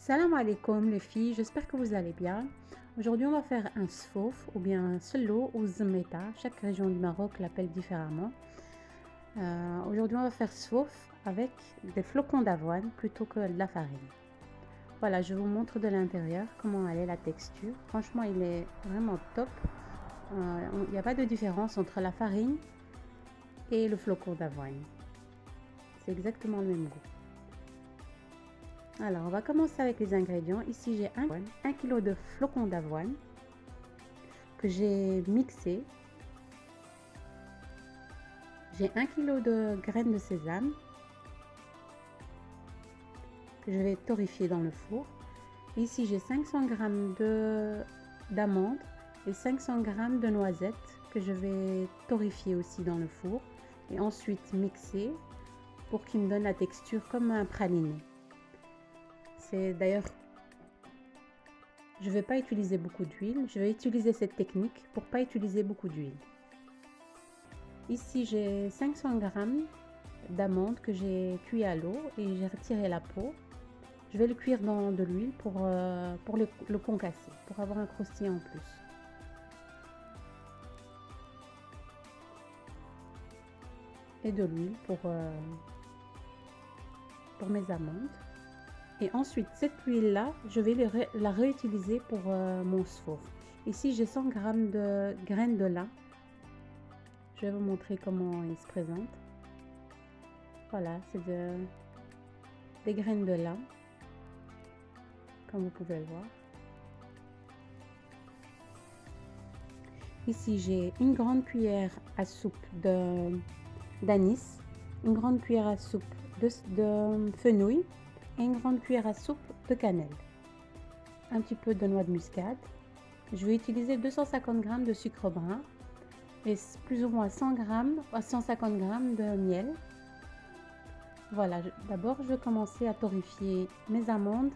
Salam alaikum les filles, j'espère que vous allez bien. Aujourd'hui on va faire un sfouf ou bien un sello ou zmeta, chaque région du Maroc l'appelle différemment. Aujourd'hui on va faire sfouf avec des flocons d'avoine plutôt que de la farine. Voilà, je vous montre de l'intérieur comment elle est la texture. Franchement il est vraiment top. Il n'y a pas de différence entre la farine et le flocon d'avoine. C'est exactement le même goût. Alors, on va commencer avec les ingrédients. Ici, j'ai 1 kg de flocons d'avoine que j'ai mixé. J'ai 1 kg de graines de sésame que je vais torréfier dans le four. Ici, j'ai 500 g d'amandes et 500 g de noisettes que je vais torréfier aussi dans le four et ensuite mixer pour qu'il me donne la texture comme un praliné. C'est d'ailleurs, je ne vais pas utiliser beaucoup d'huile. Je vais utiliser cette technique pour pas utiliser beaucoup d'huile. Ici, j'ai 500 g d'amandes que j'ai cuit à l'eau et j'ai retiré la peau. Je vais le cuire dans de l'huile pour le concasser, pour avoir un croustillant en plus. Et de l'huile pour mes amandes. Et ensuite, cette huile-là, je vais la réutiliser pour mon sfouf. Ici, j'ai 100 g de graines de lin. Je vais vous montrer comment il se présente. Voilà, c'est des graines de lin, comme vous pouvez le voir. Ici, j'ai une grande cuillère à soupe d'anis, une grande cuillère à soupe de fenouil et une grande cuillère à soupe de cannelle. Un petit peu de noix de muscade. Je vais utiliser 250 g de sucre brun et plus ou moins 100 g à 150 g de miel. Voilà, d'abord je vais commencer à torréfier mes amandes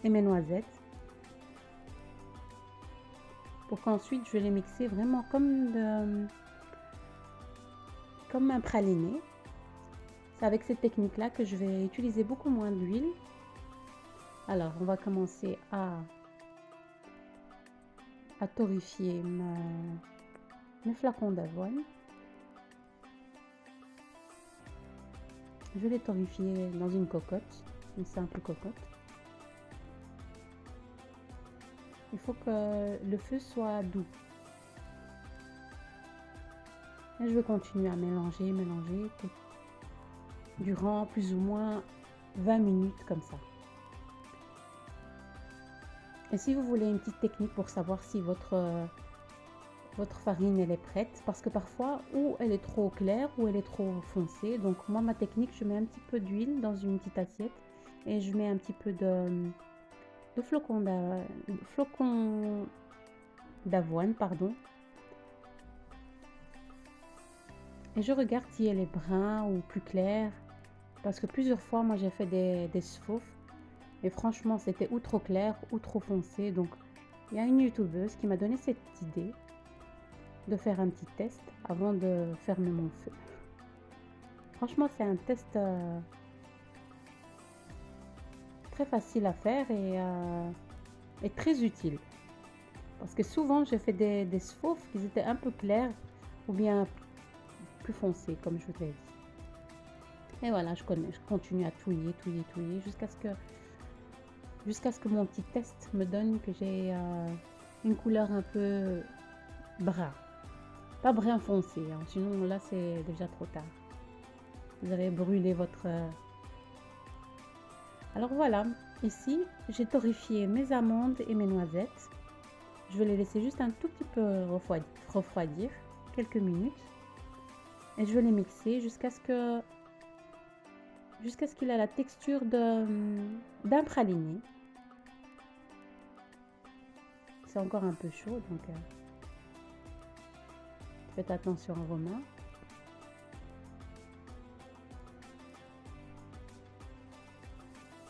et mes noisettes pour qu'ensuite je vais les mixer vraiment comme un praliné. C'est avec cette technique là que je vais utiliser beaucoup moins d'huile. Alors on va commencer à torréfier mes flacons d'avoine. Je vais les torréfier dans une cocotte, une simple cocotte. Il faut que le feu soit doux. Et je vais continuer à mélanger durant plus ou moins 20 minutes comme ça. Et si vous voulez une petite technique pour savoir si votre farine elle est prête, parce que parfois ou elle est trop claire ou elle est trop foncée. Donc moi ma technique, je mets un petit peu d'huile dans une petite assiette et je mets un petit peu de flocons d'avoine, pardon, et je regarde si elle est brun ou plus claire, parce que plusieurs fois moi j'ai fait des sfouf et franchement c'était ou trop clair ou trop foncé. Donc il y a une youtubeuse qui m'a donné cette idée de faire un petit test avant de fermer mon feu. Franchement c'est un test très facile à faire et très utile, parce que souvent j'ai fait des sfouf qui étaient un peu clairs ou bien plus foncés comme je vous l'ai dit. Et voilà, je continue à touiller jusqu'à ce que mon petit test me donne que j'ai une couleur un peu brun, pas brun foncé, hein, sinon là c'est déjà trop tard, vous avez brûlé votre Alors voilà, ici j'ai torréfié mes amandes et mes noisettes. Je vais les laisser juste un tout petit peu refroidir quelques minutes et je vais les mixer jusqu'à ce qu'il ait la texture d'un praliné. C'est encore un peu chaud, donc faites attention à vos mains.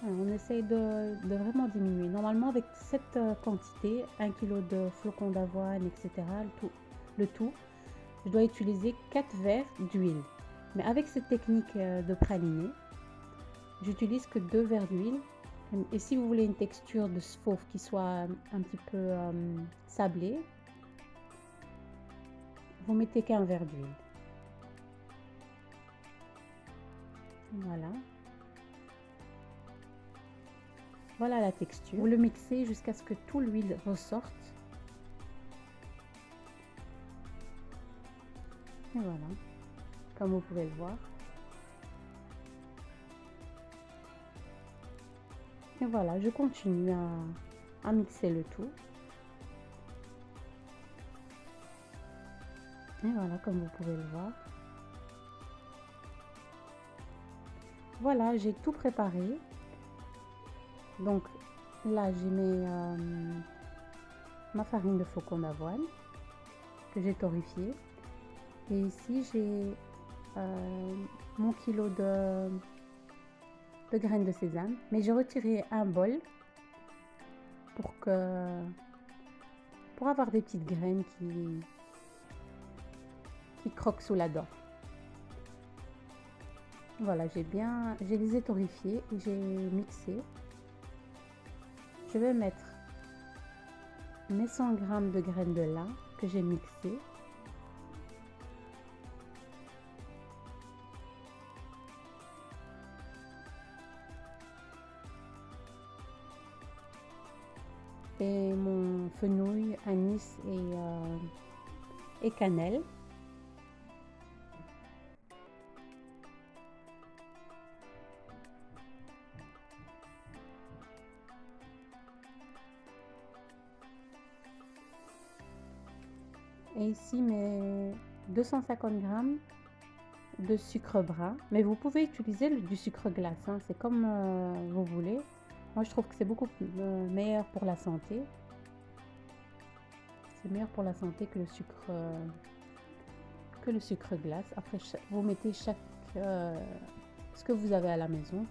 Alors, on essaye de vraiment diminuer. Normalement avec cette quantité, 1 kg de flocons d'avoine, etc., le tout, je dois utiliser 4 verres d'huile. Mais avec cette technique de praliné, j'utilise que 2 verres d'huile Et si vous voulez une texture de fauve qui soit un petit peu sablée, vous mettez qu'un verre d'huile. Voilà. Voilà la texture. Vous le mixez jusqu'à ce que toute l'huile ressorte. Et voilà, comme vous pouvez le voir. Et voilà, je continue à mixer le tout. Et voilà, comme vous pouvez le voir. Voilà, j'ai tout préparé. Donc là, j'ai mis ma farine de flocons d'avoine que j'ai torréfiée. Et ici, j'ai mon kilo de graines de sésame. Mais j'ai retiré un bol pour avoir des petites graines qui croquent sous la dent. Voilà, je les ai torréfiées et j'ai mixé. Je vais mettre mes 100 g de graines de lin que j'ai mixées. Et mon fenouil, anis et cannelle. Et ici mes 250 g de sucre brun, mais vous pouvez utiliser du sucre glace, hein, c'est comme vous voulez. Moi je trouve que c'est beaucoup meilleur pour la santé. C'est meilleur pour la santé que le sucre glace. Après vous mettez ce que vous avez à la maison.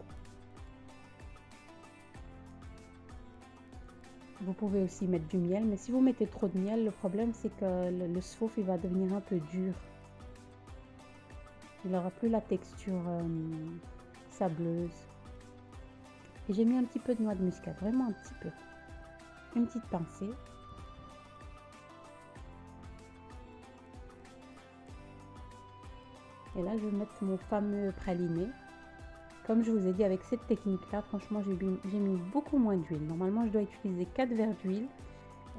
Vous pouvez aussi mettre du miel, mais si vous mettez trop de miel, le problème c'est que le sfouf il va devenir un peu dur. Il n'aura plus la texture sableuse. Et j'ai mis un petit peu de noix de muscade, vraiment un petit peu. Une petite pincée. Et là, je vais mettre mon fameux praliné. Comme je vous ai dit, avec cette technique-là, franchement, j'ai mis beaucoup moins d'huile. Normalement, je dois utiliser 4 verres d'huile.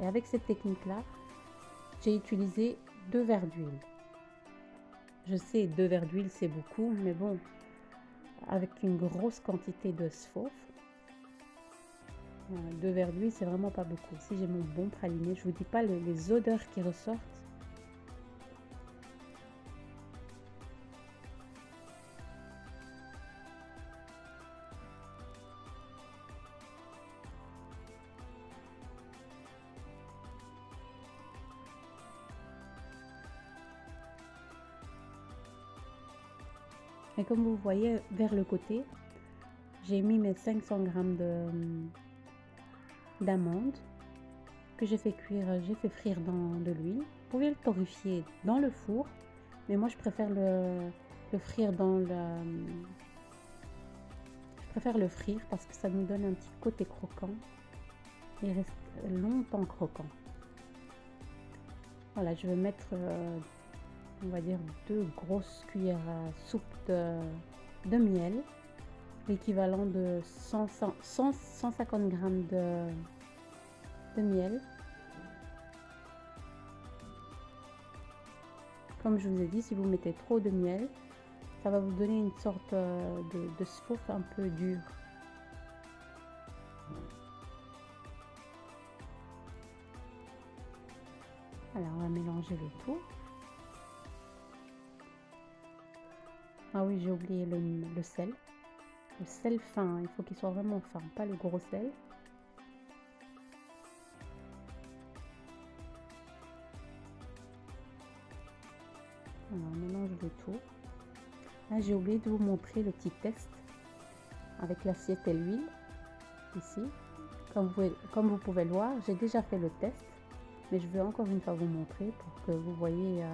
Et avec cette technique-là, j'ai utilisé 2 verres d'huile. Je sais, 2 verres d'huile, c'est beaucoup, mais bon, avec une grosse quantité de sfouf, 2 verres d'huile, c'est vraiment pas beaucoup. Ici, j'ai mon bon praliné. Je vous dis pas les odeurs qui ressortent. Et comme vous voyez, vers le côté, j'ai mis mes 500 g d'amandes que j'ai fait cuire, j'ai fait frire dans de l'huile. Vous pouvez le torréfier dans le four, mais moi je préfère le frire je préfère le frire parce que ça nous donne un petit côté croquant et il reste longtemps croquant. Voilà, je vais mettre on va dire 2 grosses cuillères à soupe de miel, l'équivalent de 150 g de miel. Comme je vous ai dit, si vous mettez trop de miel, ça va vous donner une sorte de sfouf un peu dur. Alors on va mélanger le tout. Ah oui, j'ai oublié le sel. Le sel fin, il faut qu'il soit vraiment fin, pas le gros sel. Alors, on mélange le tout. Là, j'ai oublié de vous montrer le petit test avec l'assiette et l'huile. Ici, comme vous pouvez le voir, j'ai déjà fait le test, mais je vais encore une fois vous montrer pour que vous voyez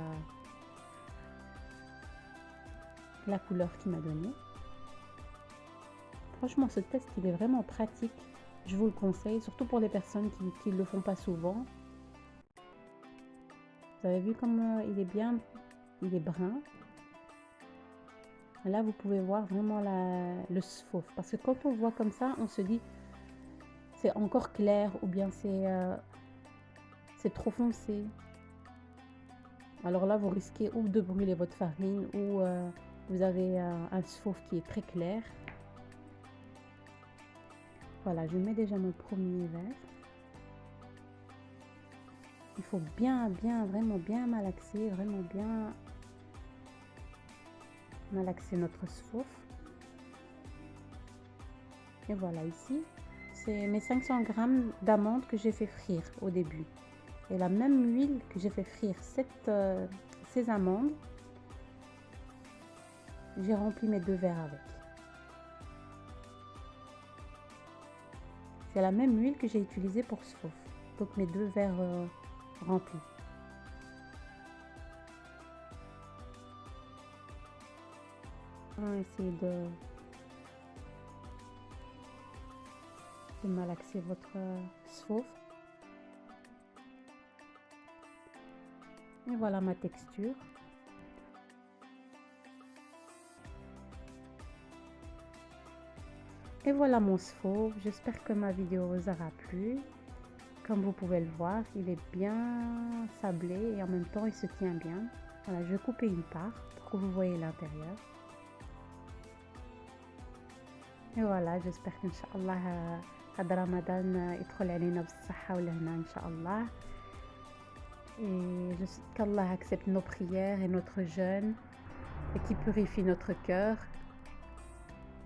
la couleur qu'il m'a donné. Franchement, ce test, il est vraiment pratique. Je vous le conseille, surtout pour les personnes qui ne le font pas souvent. Vous avez vu comme il est bien, il est brun. Là, vous pouvez voir vraiment le sfouf. Parce que quand on voit comme ça, on se dit c'est encore clair ou bien c'est trop foncé. Alors là, vous risquez ou de brûler votre farine ou vous avez un sfouf qui est très clair. Voilà, je mets déjà mon premier verre. Il faut vraiment bien malaxer, vraiment bien malaxer notre sfouf. Et voilà, ici, c'est mes 500 g d'amandes que j'ai fait frire au début. Et la même huile que j'ai fait frire ces amandes, j'ai rempli mes 2 verres avec. C'est la même huile que j'ai utilisée pour ce sfouf. Donc mes 2 verres remplis. On va essayer de malaxer votre sfouf. Et voilà ma texture. Et voilà mon sfouf. J'espère que ma vidéo vous aura plu. Comme vous pouvez le voir, il est bien sablé et en même temps il se tient bien. Voilà, je vais couper une part pour que vous voyez l'intérieur. Et voilà, j'espère qu'Inch'Allah هذا رمضان يدخل علينا بالصحة والهنا إن شاء الله. Et je sais qu'Allah accepte nos prières et notre jeûne et qui purifie notre cœur.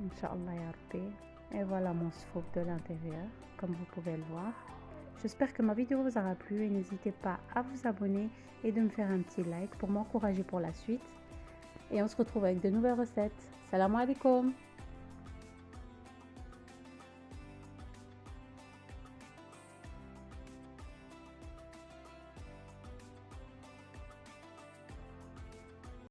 Inch'Allah ya Rabbi. Et voilà mon sfouf de l'intérieur, comme vous pouvez le voir. J'espère que ma vidéo vous aura plu et n'hésitez pas à vous abonner et de me faire un petit like pour m'encourager pour la suite. Et on se retrouve avec de nouvelles recettes. Salam alaikum.